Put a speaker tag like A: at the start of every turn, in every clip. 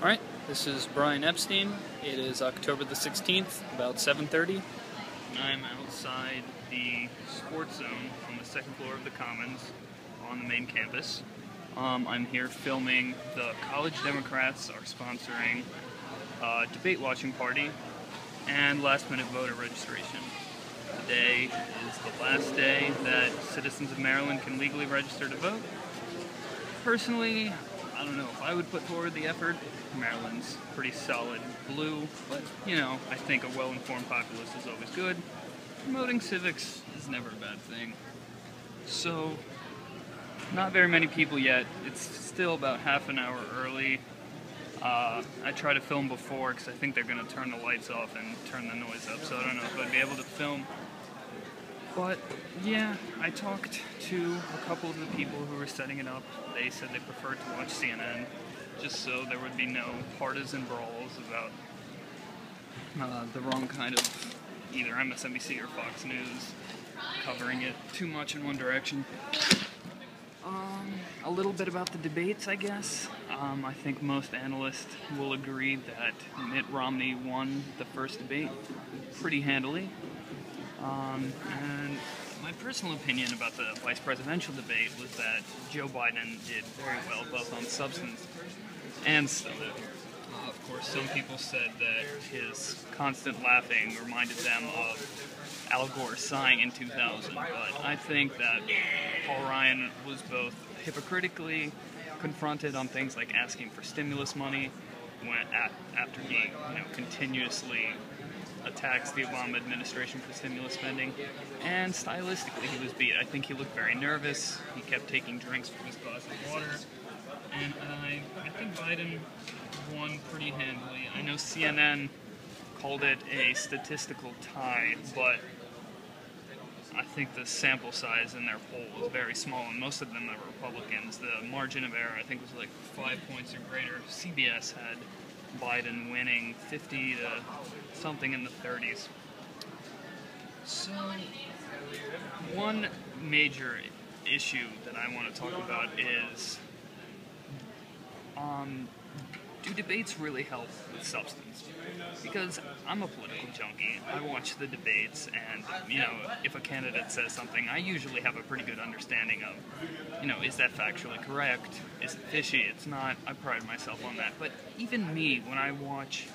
A: Alright, this is Brian Epstein. It is October the 16th, about 7:30. I'm outside the sports zone on the second floor of the Commons on the main campus. I'm here filming. The College Democrats are sponsoring a debate watching party and last-minute voter registration. Today is the last day that citizens of Maryland can legally register to vote. Personally, I don't know if I would put forward the effort. Maryland's pretty solid blue, but, you know, I think a well-informed populace is always good. Promoting civics is never a bad thing. So, not very many people yet. It's still about half an hour early. I tried to film before because I think they're going to turn the lights off and turn the noise up, so I don't know if I'd be able to film. But, yeah, I talked to a couple of the people who were setting it up. They said they preferred to watch CNN, just so there would be no partisan brawls about the wrong kind of either MSNBC or Fox News covering it too much in one direction. A little bit about the debates, I guess. I think most analysts will agree that Mitt Romney won the first debate pretty handily. And my personal opinion about the vice presidential debate was that Joe Biden did very well, both on substance and style. Of course, some people said that his constant laughing reminded them of Al Gore sighing in 2000, but I think that Paul Ryan was both hypocritically confronted on things like asking for stimulus money after he continuously attacks the Obama administration for stimulus spending, and stylistically he was beat. I think he looked very nervous. He kept taking drinks from his glass of water, and I think Biden won pretty handily. I know CNN called it a statistical tie, but I think the sample size in their poll was very small, and most of them are Republicans. The margin of error, I think, was like 5 points or greater. CBS had Biden winning 50 to something in the 30s. So, one major issue that I want to talk about is, do debates really help with substance? Because I'm a political junkie. I watch the debates, and, if a candidate says something, I usually have a pretty good understanding of, is that factually correct? Is it fishy? It's not. I pride myself on that. But even me, when I watch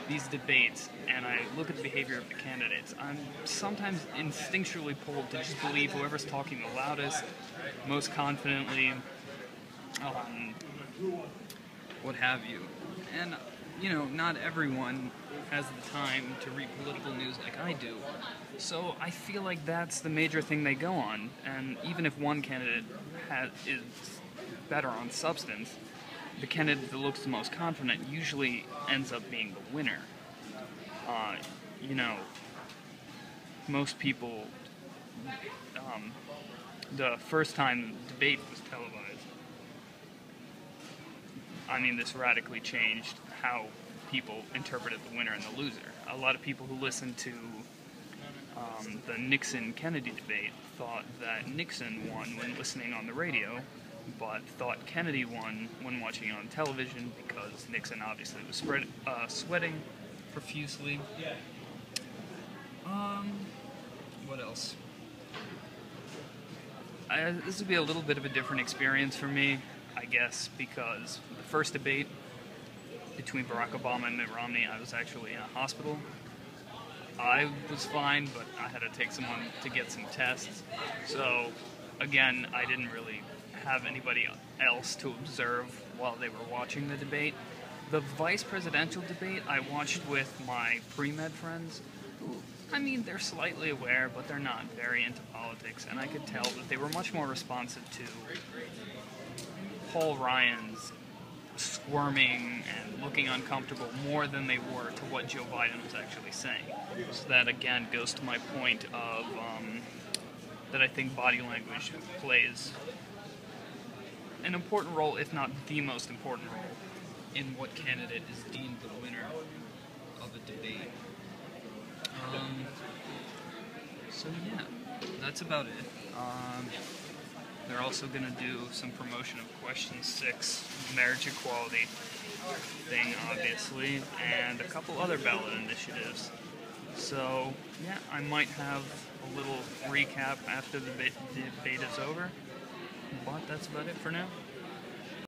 A: these debates and I look at the behavior of the candidates, I'm sometimes instinctually pulled to just believe whoever's talking the loudest, most confidently, what have you. And, not everyone has the time to read political news like I do. So I feel like that's the major thing they go on. And even if one candidate is better on substance, the candidate that looks the most confident usually ends up being the winner. Most people, the first time the debate was televised, this radically changed how people interpreted the winner and the loser. A lot of people who listened to the Nixon-Kennedy debate thought that Nixon won when listening on the radio, but thought Kennedy won when watching it on television because Nixon obviously was sweating profusely. What else? This would be a little bit of a different experience for me, I guess, because the first debate between Barack Obama and Mitt Romney, I was actually in a hospital. I was fine, but I had to take someone to get some tests. So, again, I didn't really have anybody else to observe while they were watching the debate. The vice presidential debate I watched with my pre-med friends, who, they're slightly aware, but they're not very into politics, and I could tell that they were much more responsive to Paul Ryan's squirming and looking uncomfortable more than they were to what Joe Biden was actually saying. So that, again, goes to my point of that I think body language plays an important role, if not the most important role, in what candidate is deemed the winner of a debate. So yeah, that's about it. They're also going to do some promotion of Question 6, marriage equality thing, obviously, and a couple other ballot initiatives. So, yeah, I might have a little recap after the debate is over, but that's about it for now.